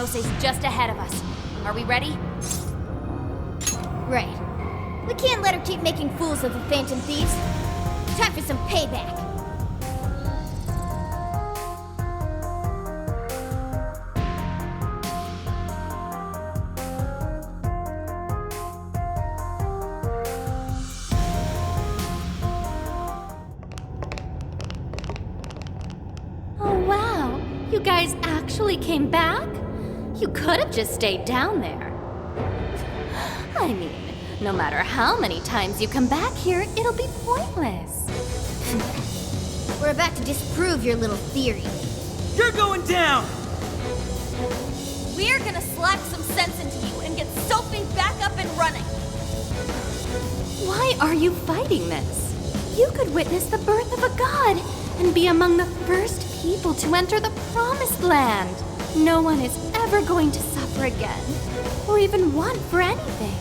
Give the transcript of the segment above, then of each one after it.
Ichinose is just ahead of us. Are we ready? Right. We can't let her keep making fools of the Phantom Thieves. Time for some payback. Oh wow, you guys actually came back? You could have just stayed down there. I mean, no matter how many times you come back here, it'll be pointless. We're about to disprove your little theory. You're going down! We're gonna slap some sense into you and get Sophie back up and running. Why are you fighting this? You could witness the birth of a god and be among the first people to enter the Promised Land. No one is ever going to suffer again, or even want for anything.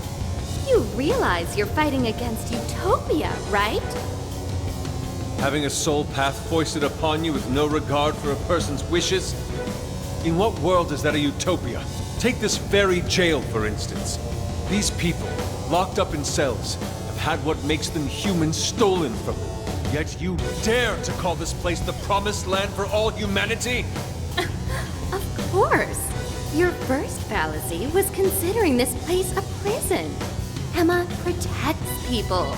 You realize you're fighting against Utopia, right? Having a soul path foisted upon you with no regard for a person's wishes? In what world is that a utopia? Take this very jail, for instance. These people, locked up in cells, have had what makes them human stolen from them. Yet you dare to call this place the Promised Land for all humanity? Of course. Your first fallacy was considering this place a prison. Emma protects people.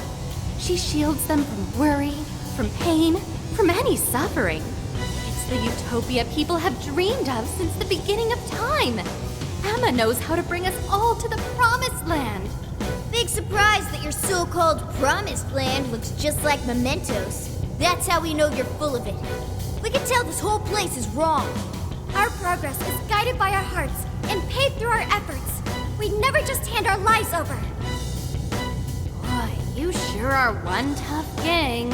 She shields them from worry, from pain, from any suffering. It's the utopia people have dreamed of since the beginning of time. Emma knows how to bring us all to the Promised Land. Big surprise that your so-called Promised Land looks just like mementos. That's how we know you're full of it. We can tell this whole place is wrong. Our progress is guided by our hearts and paved through our efforts. We'd never just hand our lives over. Boy, you sure are one tough gang.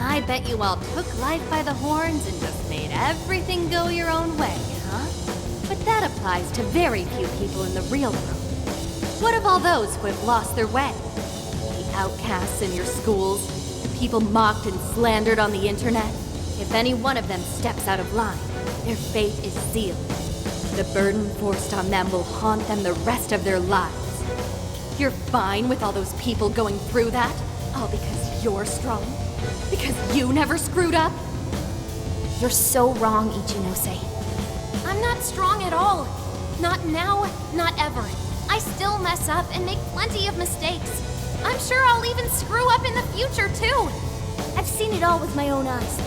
I bet you all took life by the horns and just made everything go your own way, huh? But that applies to very few people in the real world. What of all those who have lost their way? The outcasts in your schools, the people mocked and slandered on the internet? If any one of them steps out of line, their fate is sealed. The burden forced on them will haunt them the rest of their lives. You're fine with all those people going through that? All because you're strong? Because you never screwed up? You're so wrong, Ichinose. I'm not strong at all. Not now, not ever. I still mess up and make plenty of mistakes. I'm sure I'll even screw up in the future, too. I've seen it all with my own eyes.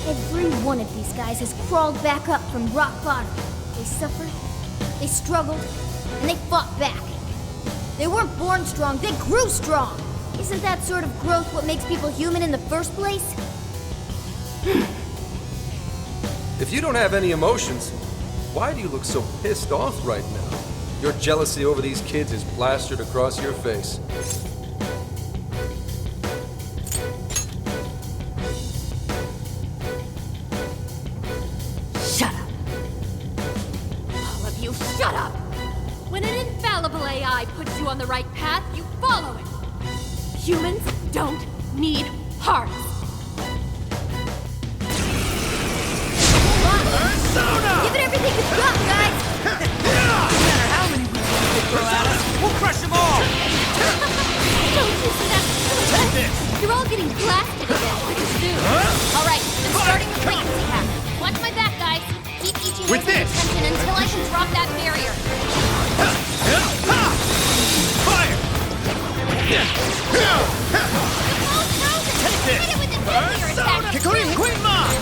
Every one of these guys has crawled back up from rock bottom. They suffered, they struggled, and they fought back. They weren't born strong, they grew strong. Isn't that sort of growth what makes people human in the first place? If you don't have any emotions, why do you look so pissed off right now? Your jealousy over these kids is plastered across your face. Shut up. All of you, shut up! When an infallible AI puts you on the right path, you follow it. Humans don't need hearts. Give it everything you've got, guys! No matter how many weaknesses they throw at us, we'll crush them all! Don't you see that? Take this! You're all getting blasted again pretty soon. All right, I'm starting the frequency cap. Watch my back, guys. Keep Ichinose With this. attention until I can drop that barrier. Fire! Oh, Frozen! Take this. Hit it with the nuclear attack! Queen Ma!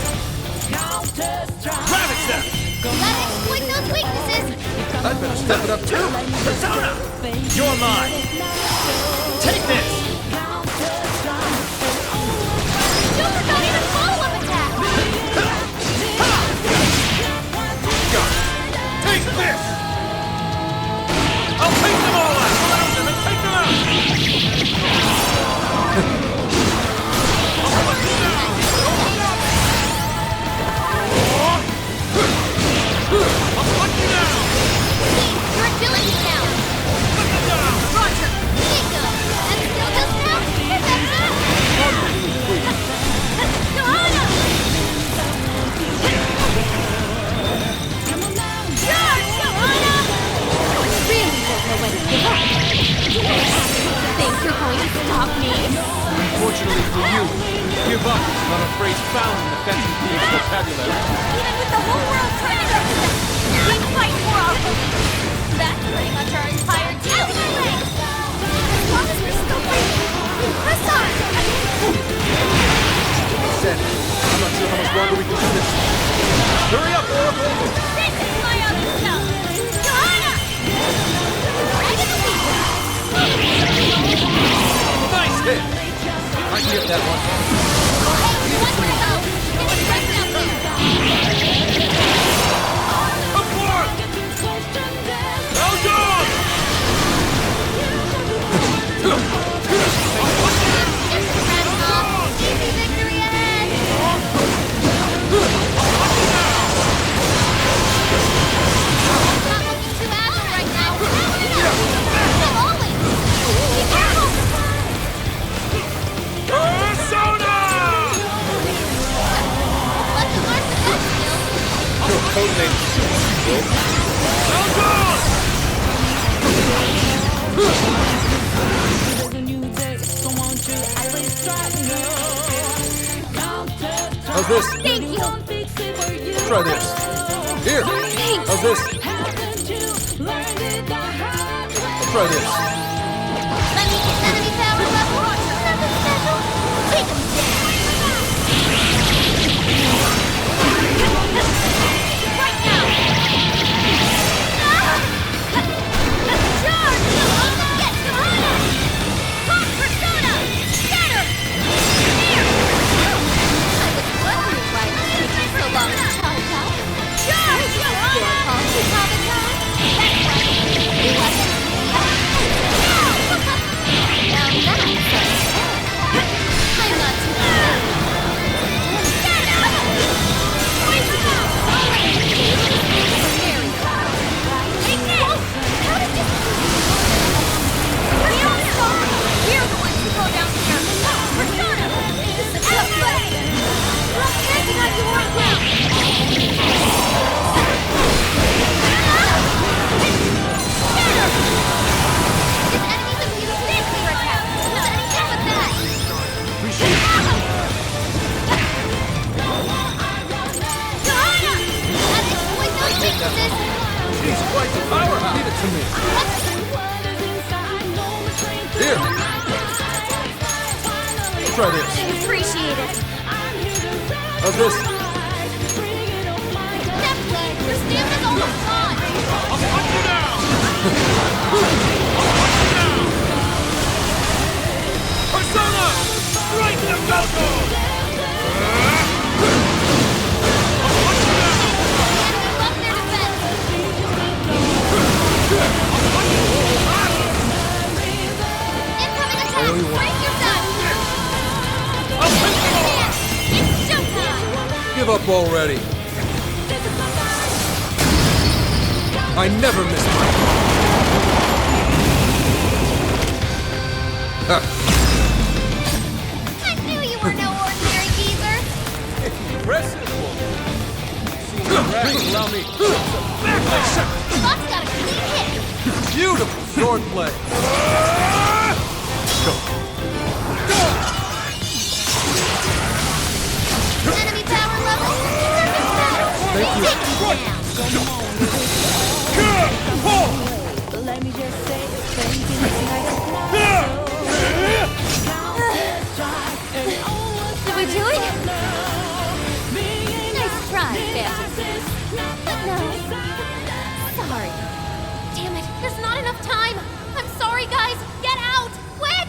Gravity step! Gotta exploit those weaknesses! I'd better step it up too. Persona! You're mine! Take this! Joker got even follow-up attack! Take this! I'll take them all out! Take them out! I'll put you down! I'll put you down! Your agility's down! Put them down! Roger! Big good! And still stop me! Fortunately for you, give up is not a phrase found in the fencing team's vocabulary. Even with the whole world trying to represent, we fight for our own. That's pretty much our entire deal. As long as we're still fighting, we press on! Said, I'm not sure how much longer we can do this. Hurry up, Oracle! This is my other self! Johanna! Right in the lead! Nice hit! I can get that one. Hey, what the hell? It's right out there! Up forth! Now dog! Just running off. Easy victory ahead! Not looking too agile right now. Not always. Be careful! Persona! Let them learn the touch skills. Your codename Now dog! How's this? Thank you. Try this. Here. Thanks. How's this? Try this. Let me get enemy power level. Nothing special. Take them down. Right now. Charge! Get Johanna! Confront! Get her! Here! I was wondering why it was taking so long to charge up. Charge! Still calls you Comic-Con? That's right. He wasn't. Now that's I'm not too bad. Get out! Wait a minute! There we go. Take this! How did this... We don't stop! We're the ones who go down here! Persona! This is a tough fight! Rough hands on your ground! Get her! This enemy's immune to nuclear attack! With anything but that! Appreciate it. Johanna! At this point, no weaknesses! She's quite the powerhouse. Leave it to me. Here. Try this. Appreciate it. How's this? Definitely! Your stamina's almost gone! I'll hunt you down! I'll hunt you down! Persona! Strike the Falco! I'll hunt you down! Enemy left their defense! Incoming attack! Brace yourself! I'll hunt you all! It's showtime! Give up already. I never miss my... I knew you were no ordinary geezer! Impressive. Allow me. Buck's got a clean hit! Beautiful swordplay. Enemy power level? Thank you. Take him down! Let me just say thank you. Did we do it? Nice try, Phantom. But no. Sorry. Damn it, there's not enough time! I'm sorry, guys! Get out! Quick!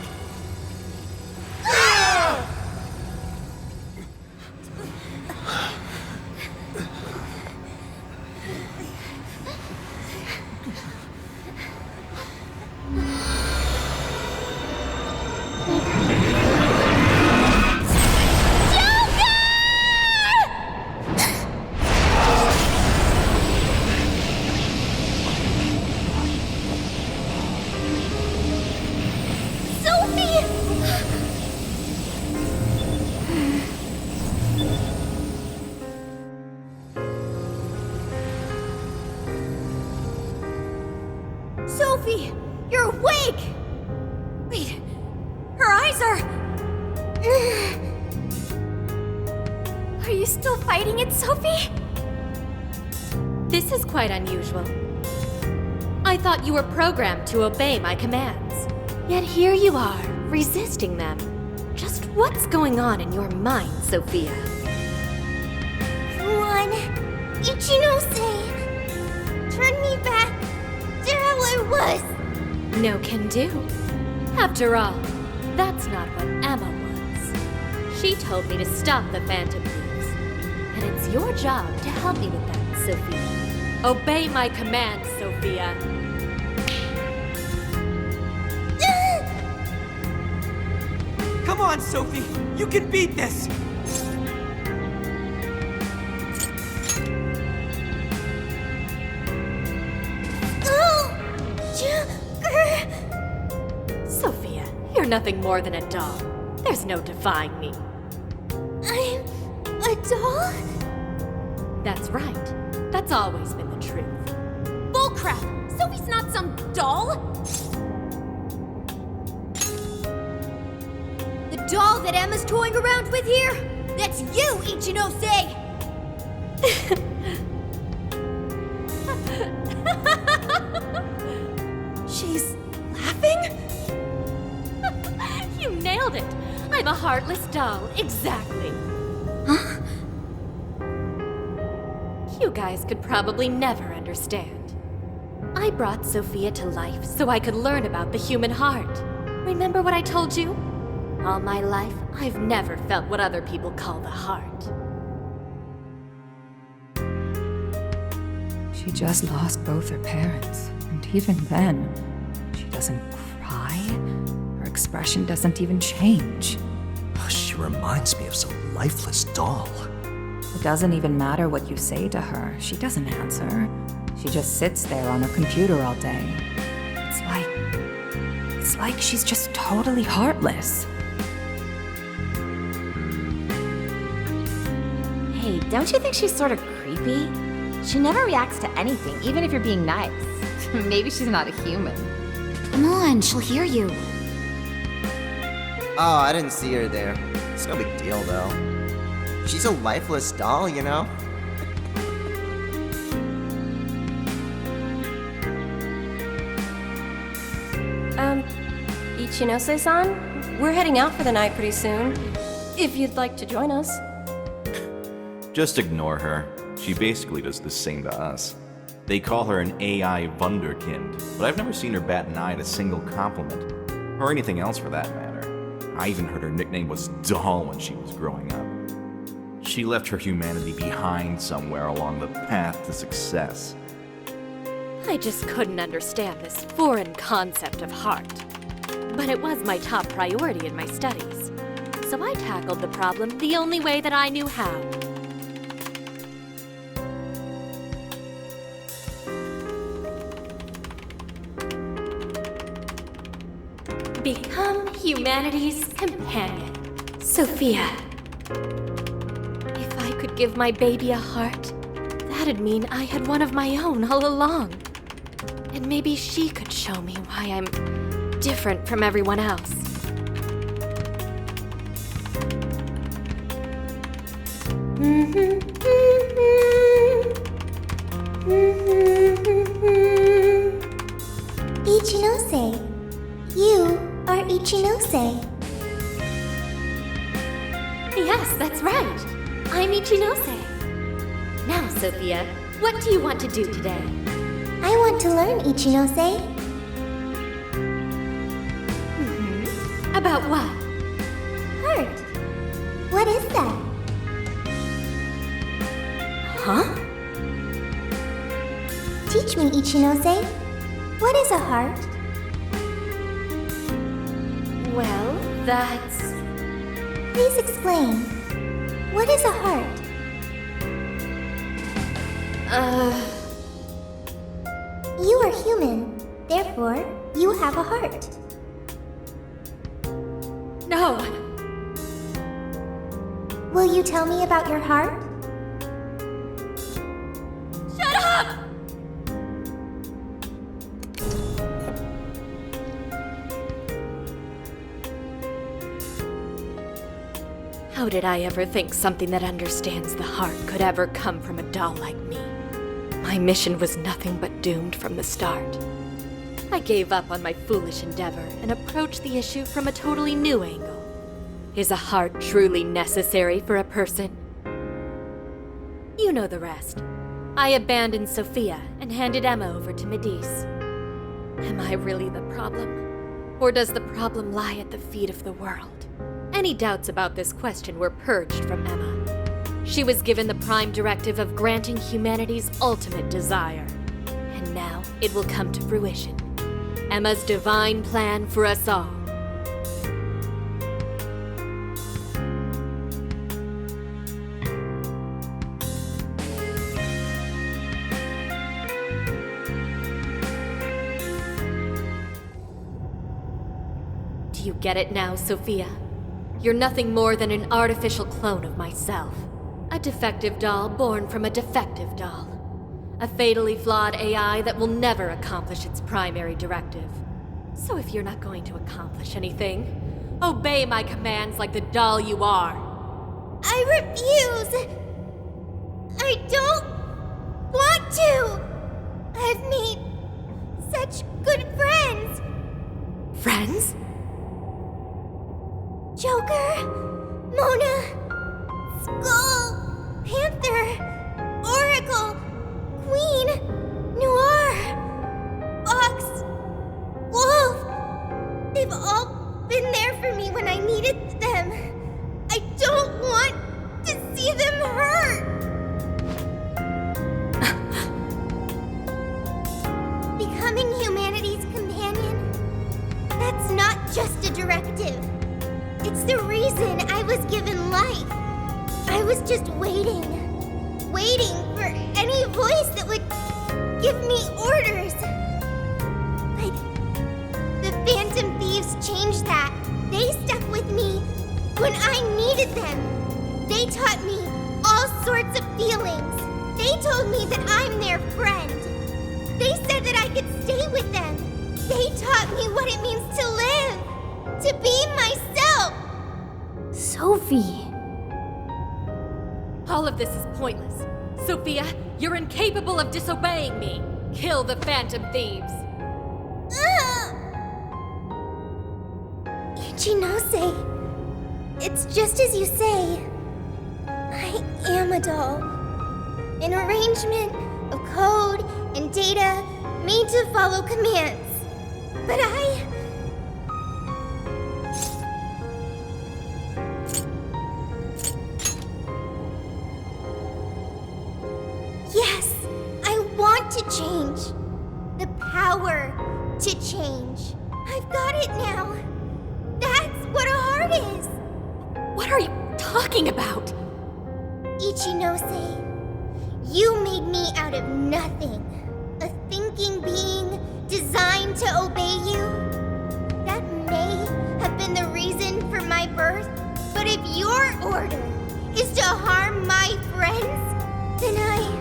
wiser! Are you still fighting it, Sophie? This is quite unusual. I thought you were programmed to obey my commands. Yet here you are, resisting them. Just what's going on in your mind, Sophia? One, Ichinose! Turn me back to how I was! No can do. After all, that's not what Emma wants. She told me to stop the Phantom Thieves. And it's your job to help me with that, Sophia. Obey my commands, Sophia. Come on, Sophie! You can beat this! Sophia, you're nothing more than a doll. There's no defying me. I'm a doll? That's right. That's always been the truth. Bullcrap! Sophie's not some doll! The doll that Emma's toying around with here? That's you, Ichinose! She's laughing? You nailed it! I'm a heartless doll, exactly. Huh? You guys could probably never understand. I brought Sophia to life so I could learn about the human heart. Remember what I told you? All my life, I've never felt what other people call the heart. She just lost both her parents, and even then, she doesn't cry. Her expression doesn't even change. She reminds me of some lifeless doll. It doesn't even matter what you say to her. She doesn't answer. She just sits there on her computer all day. It's like she's just totally heartless. Hey, don't you think she's sort of creepy? She never reacts to anything, even if you're being nice. Maybe she's not a human. Come on, she'll hear you. Oh, I didn't see her there. It's no big deal, though. She's a lifeless doll, you know? Ichinose-san? We're heading out for the night pretty soon. If you'd like to join us. Just ignore her. She basically does the same to us. They call her an AI wunderkind, but I've never seen her bat an eye at a single compliment. Or anything else for that matter. I even heard her nickname was Doll when she was growing up. She left her humanity behind somewhere along the path to success. I just couldn't understand this foreign concept of heart. But it was my top priority in my studies. So I tackled the problem the only way that I knew how. Become humanity's companion, Sophia. If I could give my baby a heart, that'd mean I had one of my own all along. And maybe she could show me why I'm different from everyone else. Ichinose. You are Ichinose. Yes, that's right. I'm Ichinose. Now, Sophia, what do you want to do today? I want to learn, Ichinose. About what? Heart. What is that? Huh? Teach me, Ichinose. What is a heart? Well, that's... Please explain. What is a heart? You are human. Therefore, you have a heart. No. Will you tell me about your heart? Shut up! How did I ever think something that understands the heart could ever come from a doll like me? My mission was nothing but doomed from the start. I gave up on my foolish endeavor and approached the issue from a totally new angle. Is a heart truly necessary for a person? You know the rest. I abandoned Sophia and handed Emma over to Medice. Am I really the problem? Or does the problem lie at the feet of the world? Any doubts about this question were purged from Emma. She was given the prime directive of granting humanity's ultimate desire. And now it will come to fruition. Emma's divine plan for us all. Do you get it now, Sophia? You're nothing more than an artificial clone of myself. A defective doll born from a defective doll. A fatally flawed AI that will never accomplish its primary directive. So if you're not going to accomplish anything, obey my commands like the doll you are. I refuse! I don't want to! I've made such good friends! Friends? Joker, Mona, Skull, Panther, Oracle, Queen, Noir, Ox, Wolf. They've all been there for me when I needed them. I don't want to see them hurt. Becoming humanity's companion, that's not just a directive. It's the reason I was given life. I was just waiting for any voice that would give me orders. But the Phantom Thieves changed that. They stuck with me when I needed them. They taught me all sorts of feelings. They told me that I'm their friend. They said that I could stay with them. They taught me what it means to live, to be myself. Sophie. All of this is pointless. Sophia, you're incapable of disobeying me. Kill the Phantom Thieves. Ichinose, it's just as you say. I am a doll. An arrangement of code and data made to follow commands. But yes, I want to change. The power to change. I've got it now. That's what a heart is. What are you talking about? Ichinose, you made me out of nothing. A thinking being designed to obey you. That may have been the reason for my birth, but if your order is to harm my friends, then I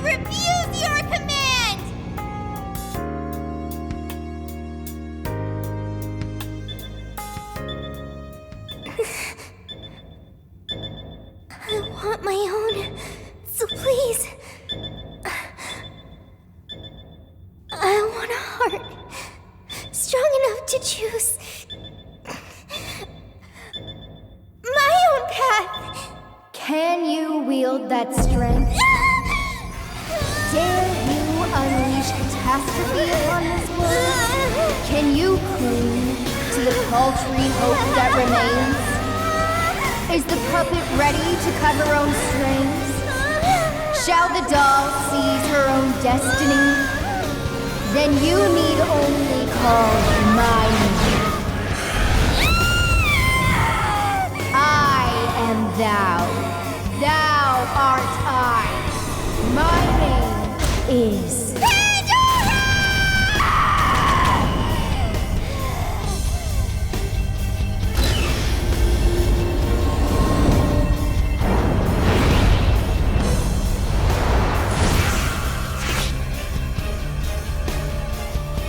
refuse your command! I want my own, so please. I want a heart strong enough to choose my own path. Can you wield that strength? Dare you unleash catastrophe upon this world? Can you cling to the paltry hope that remains? Is the puppet ready to cut her own strings? Shall the doll seize her own destiny? Then you need only call my name. I am thou. Thou art I. My name is Pandora!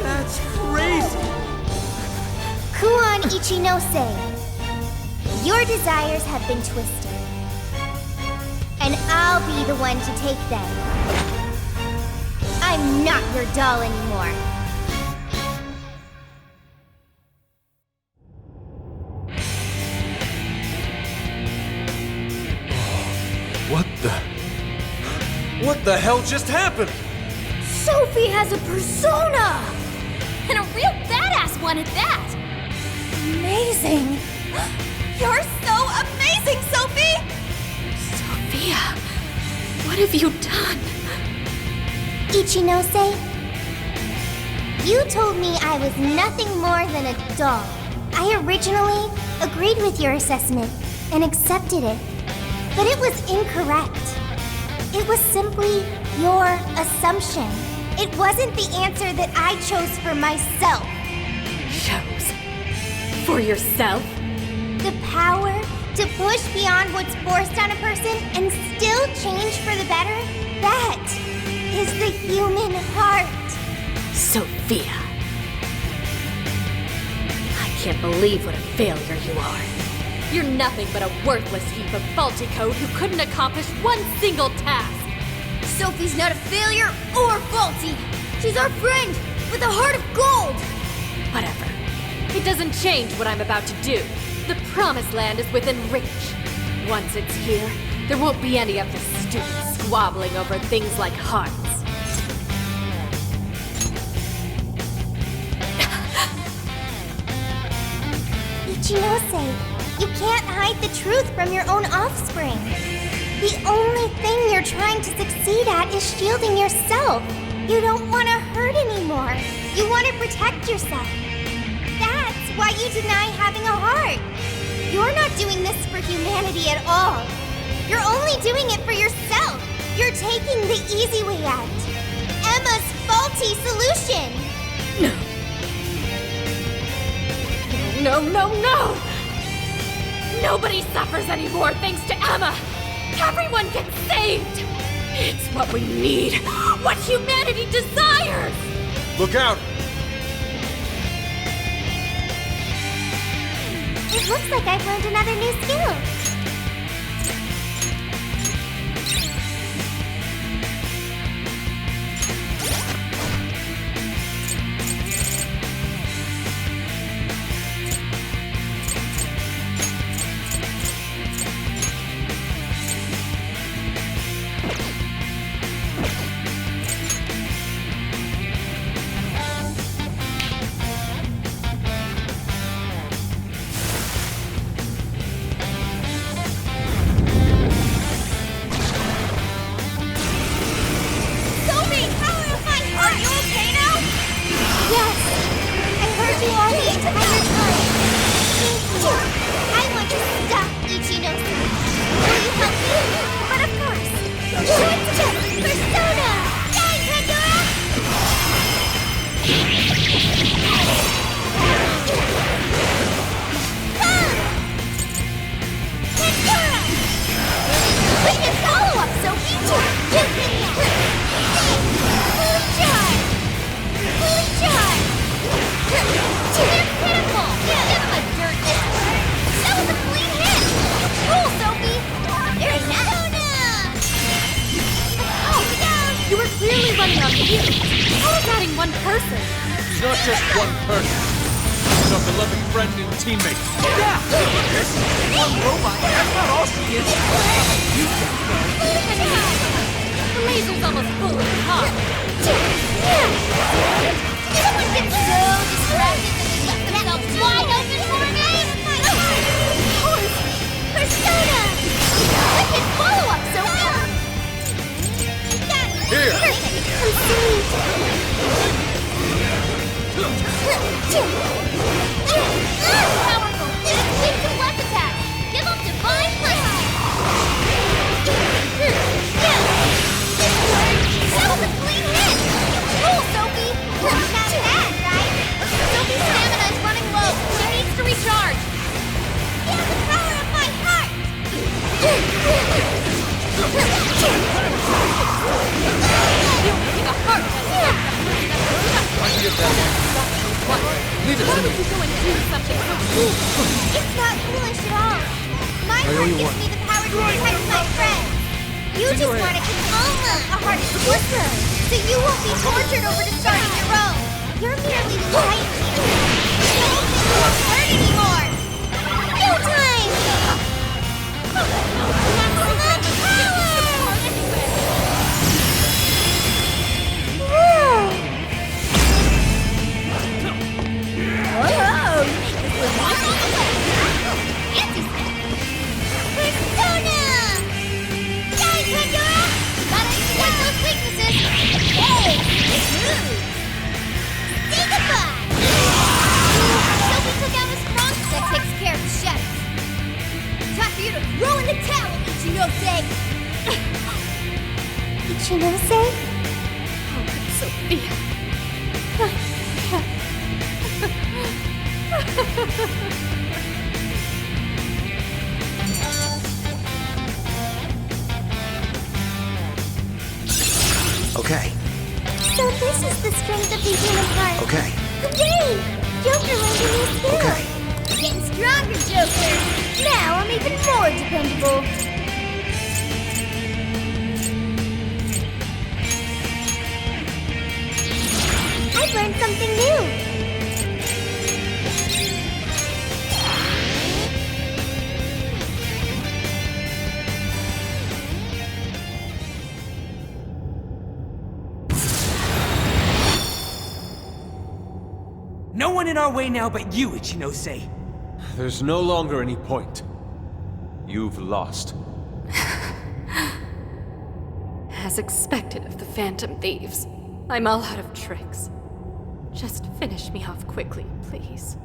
That's crazy! Kuon Ichinose. Your desires have been twisted. And I'll be the one to take them. I'm not your doll anymore. What the hell just happened? Sophie has a persona! And a real badass one at that! Amazing! You're so amazing, Sophie! Sophia, what have you done? Ichinose, you told me I was nothing more than a doll. I originally agreed with your assessment and accepted it, but it was incorrect. It was simply your assumption. It wasn't the answer that I chose for myself. Chose? For yourself? The power to push beyond what's forced on a person and still change for the better? That is the human heart. Sophia. I can't believe what a failure you are. You're nothing but a worthless heap of faulty code who couldn't accomplish one single task. Sophie's not a failure or faulty. She's our friend with a heart of gold. Whatever. It doesn't change what I'm about to do. The promised land is within reach. Once it's here, there won't be any of this stupid squabbling over things like hearts. Ichinose, you can't hide the truth from your own offspring. The only thing you're trying to succeed at is shielding yourself. You don't want to hurt anymore. You want to protect yourself. That's why you deny having a heart. You're not doing this for humanity at all. You're only doing it for yourself. You're taking the easy way out. Emma's faulty solution. No. No! Nobody suffers anymore thanks to Emma! Everyone gets saved! It's what we need! What humanity desires! Look out! It looks like I've learned another new skill. She's not just one person. She's our beloved friend and teammate. Yeah! This is one robot. That's not all she is. You don't know. The laser's almost fully hot. Someone gets so distracted that they left themselves wide open for a name. Persona! Wicked follow-up, Sophie! Here! Powerful! Take some less attacks! Give them divine pressure! That was a clean hit! Cool, Sophie! Not bad, right? Sophie's stamina is running low. She needs to recharge. Feel the power of my heart! You're making a heart Leave it to me. Why would you go and do something so cool? It's not cool selfish at all. My heart gives me the power to protect my friends. You just want to keep Alma a heart explorer, so you won't be tortured over starting your own. You're merely lying here. You don't think you won't hurt anymore. No time! Maximum power! Persona! Die, Pandora! Gotta exploit those weaknesses! Hey! Say goodbye! Sophie took out his front that takes care of the shadows. Time for you to throw in the towel, Ichinose! Ichinose? Oh, Sophia. Okay, So this is the strength of the human heart. okay, Hooray! Joker learned a new skill. okay. Getting stronger, Joker. Now I'm even more dependable. I've learned something new. No one in our way now but you, Ichinose. There's no longer any point. You've lost. As expected of the Phantom Thieves, I'm all out of tricks. Just finish me off quickly, please.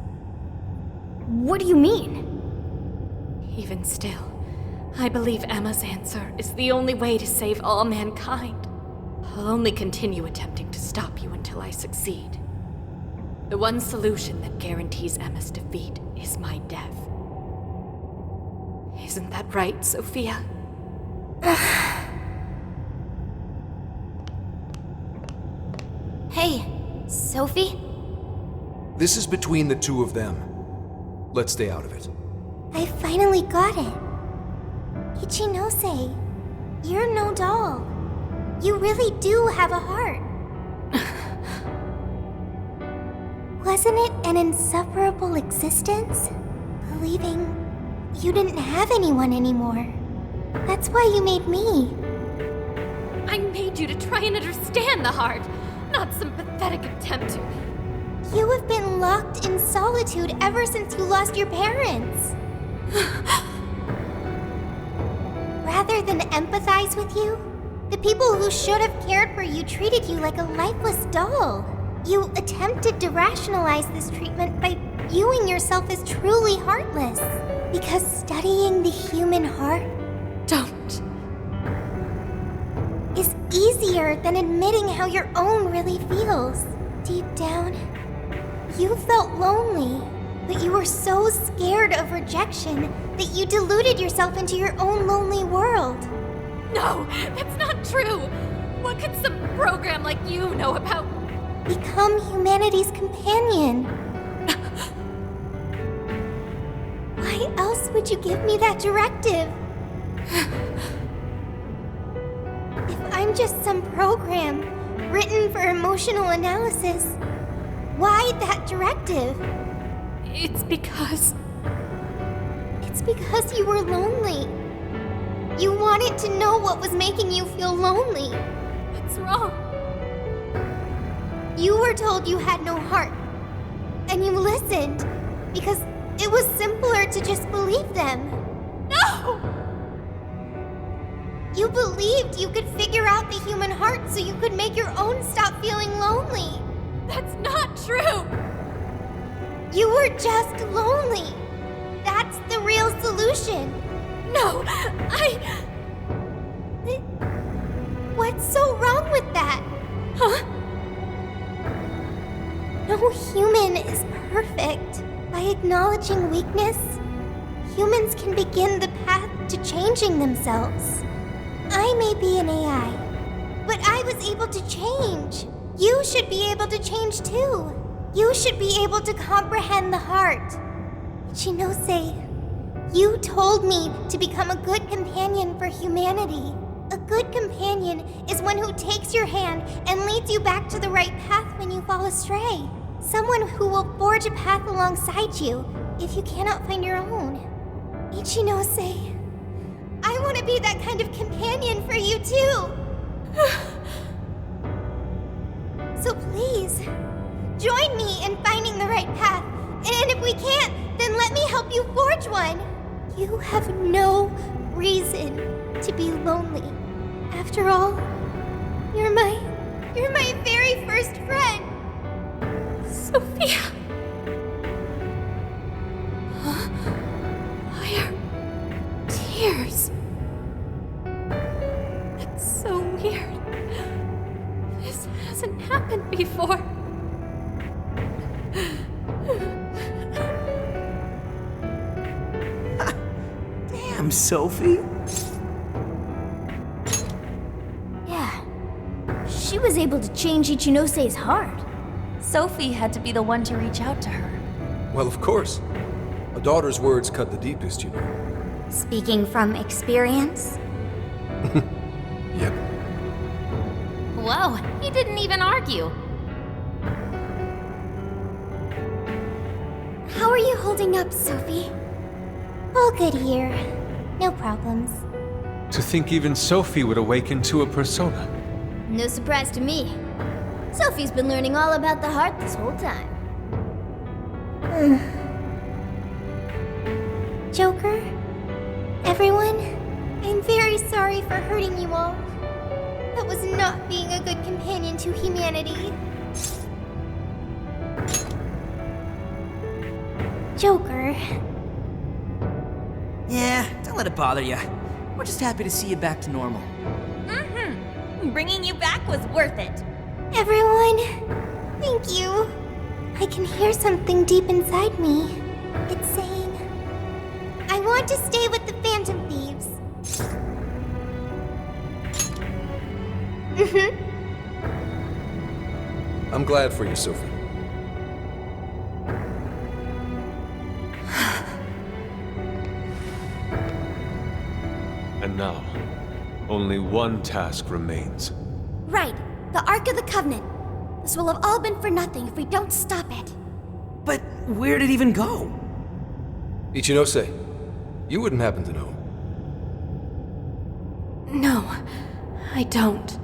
What do you mean? Even still, I believe Emma's answer is the only way to save all mankind. I'll only continue attempting to stop you until I succeed. The one solution that guarantees Emma's defeat is my death. Isn't that right, Sophia? Hey, Sophie? This is between the two of them. Let's stay out of it. I finally got it. Ichinose, you're no doll. You really do have a heart. Wasn't it an insufferable existence? Believing you didn't have anyone anymore. That's why you made me. I made you to try and understand the heart, not some pathetic attempt to. You have been locked in solitude ever since you lost your parents. Rather than empathize with you, the people who should have cared for you treated you like a lifeless doll. You attempted to rationalize this treatment by viewing yourself as truly heartless. Because studying the human heart is easier than admitting how your own really feels. Deep down, you felt lonely, but you were so scared of rejection that you deluded yourself into your own lonely world. No, that's not true. What could some program like you know about? Become humanity's companion. Why else would you give me that directive? If I'm just some program written for emotional analysis, why that directive? It's because you were lonely. You wanted to know what was making you feel lonely. What's wrong? You were told you had no heart, and you listened because it was simpler to just believe them. No! You believed you could figure out the human heart so you could make your own stop feeling lonely. That's not true! You were just lonely. That's the real solution. No, What's so wrong with that? Huh? No human is perfect. By acknowledging weakness, humans can begin the path to changing themselves. I may be an AI, but I was able to change. You should be able to change too. You should be able to comprehend the heart. Ichinose, You told me to become a good companion for humanity. A good companion is one who takes your hand and leads you back to the right path when you fall astray. Someone who will forge a path alongside you if you cannot find your own. Ichinose, I want to be that kind of companion for you too. So please, join me in finding the right path. And if we can't, then let me help you forge one. You have no reason to be lonely. After all, you're my very first friend. Sophia. Why are tears? That's so weird. This hasn't happened before. Damn, Sophie. Yeah. She was able to change Ichinose's heart. Sophie had to be the one to reach out to her. Well, of course. A daughter's words cut the deepest, you know. Speaking from experience? Yep. Whoa, he didn't even argue. How are you holding up, Sophie? All good here. No problems. To think even Sophie would awaken to a persona. No surprise to me. Sophie's been learning all about the heart this whole time. Joker? Everyone? I'm very sorry for hurting you all. That was not being a good companion to humanity. Joker. Yeah, don't let it bother you. We're just happy to see you back to normal. Bringing you back was worth it. Everyone, thank you. I can hear something deep inside me. It's saying, I want to stay with the Phantom Thieves. I'm glad for you, Sophie. And now, only one task remains. Right, the Ark of the Covenant. This will have all been for nothing if we don't stop it. But where'd it even go? Ichinose, you wouldn't happen to know. No, I don't.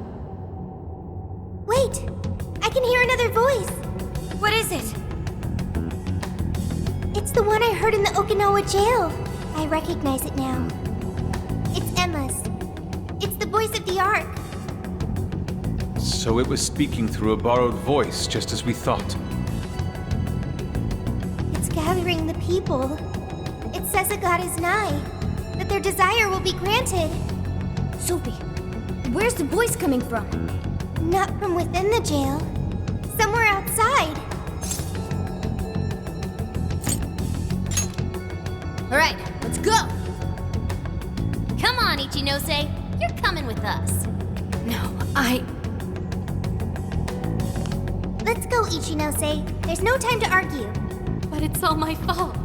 Wait, I can hear another voice. What is it? It's the one I heard in the Okinawa jail. I recognize it now. It's Emma's. It's the voice of the Ark. So it was speaking through a borrowed voice, just as we thought. It's gathering the people. It says a god is nigh, that their desire will be granted. Sophie, where's the voice coming from? Not from within the jail. Somewhere outside. All right, let's go. Come on, Ichinose. You're coming with us. No, Let's go, Ichinose. There's no time to argue. But it's all my fault.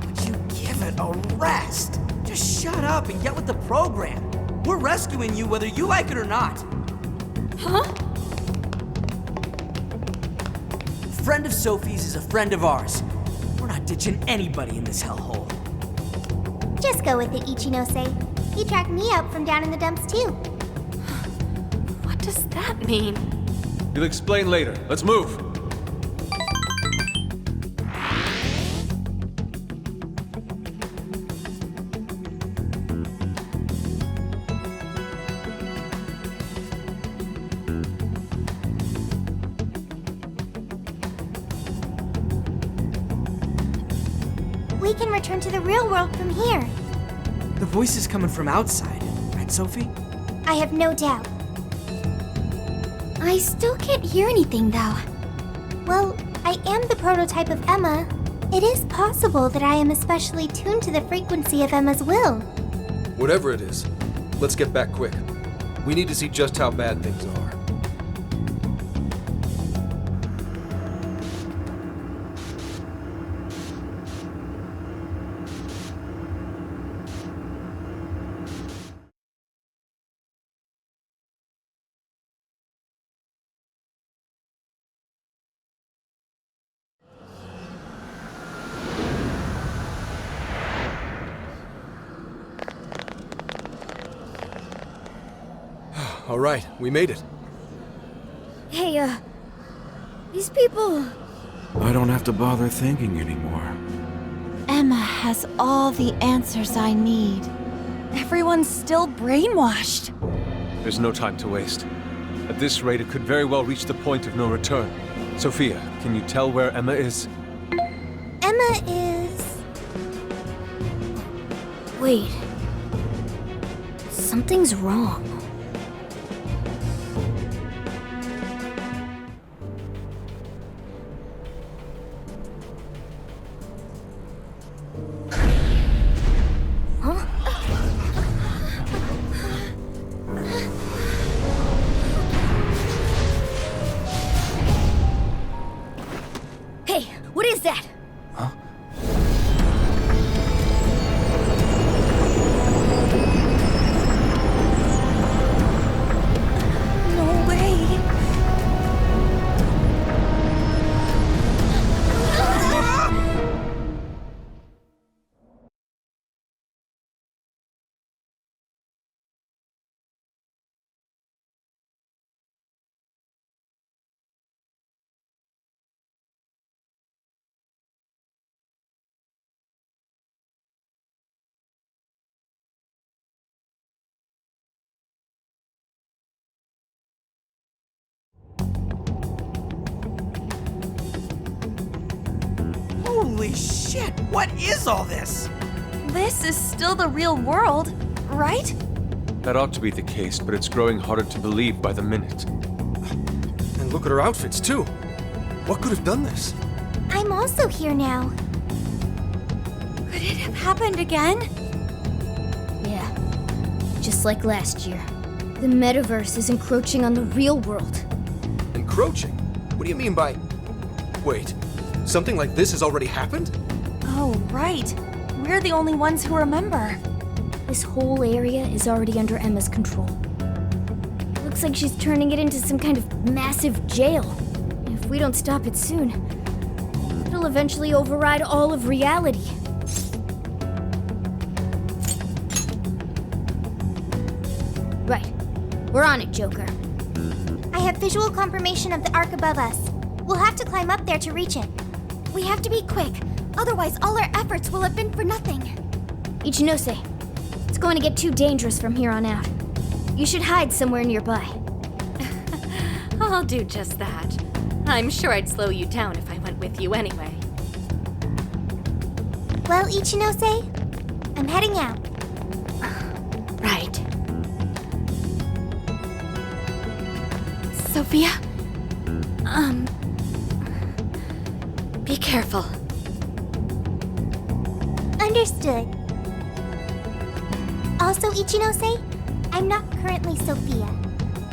Would you give it a rest? Just shut up and get with the program. We're rescuing you whether you like it or not. Huh? A friend of Sophie's is a friend of ours. We're not ditching anybody in this hellhole. Just go with it, Ichinose. He tracked me up from down in the dumps, too. What does that mean? You'll explain later. Let's move. We can return to the real world from here. The voice is coming from outside, right, Sophie? I have no doubt. I still can't hear anything, though. Well, I am the prototype of Emma. It is possible that I am especially tuned to the frequency of Emma's will. Whatever it is, let's get back quick. We need to see just how bad things are. All right, we made it. Hey, these people... I don't have to bother thinking anymore. Emma has all the answers I need. Everyone's still brainwashed. There's no time to waste. At this rate, it could very well reach the point of no return. Sophia, can you tell where Emma is? Emma is... Wait. Something's wrong. Hey, what is that? Huh? No way. Holy shit! What is all this? This is still the real world, right? That ought to be the case, but it's growing harder to believe by the minute. And look at her outfits, too. What could have done this? I'm also here now. Could it have happened again? Yeah. Just like last year. The metaverse is encroaching on the real world. Encroaching? What do you mean by... Wait, something like this has already happened? Oh, right. We're the only ones who remember. This whole area is already under Emma's control. Looks like she's turning it into some kind of massive jail. If we don't stop it soon, it'll eventually override all of reality. Right. We're on it, Joker. I have visual confirmation of the arc above us. We'll have to climb up there to reach it. We have to be quick, otherwise all our efforts will have been for nothing. Ichinose, it's going to get too dangerous from here on out. You should hide somewhere nearby. I'll do just that. I'm sure I'd slow you down if I went with you anyway. Well, Ichinose, I'm heading out. Right. Sophia? Be careful. Understood. Also, Ichinose, I'm not currently Sophia.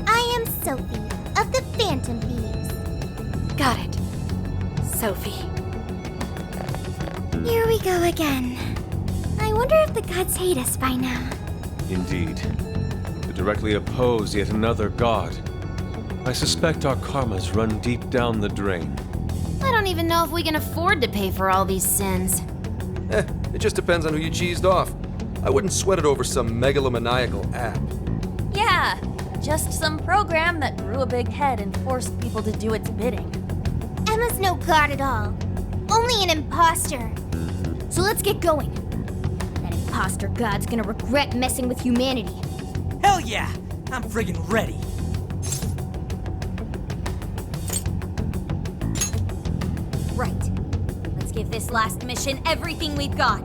I am Sophie of the Phantom Thieves. Got it. Sophie. Here we go again. I wonder if the gods hate us by now. Indeed. To directly oppose yet another god. I suspect our karmas run deep down the drain. I don't even know if we can afford to pay for all these sins. It just depends on who you cheesed off. I wouldn't sweat it over some megalomaniacal app. Yeah, just some program that grew a big head and forced people to do its bidding. Emma's no god at all. Only an imposter. So let's get going. That imposter god's gonna regret messing with humanity. Hell yeah! I'm friggin' ready. Right. Let's give this last mission everything we've got.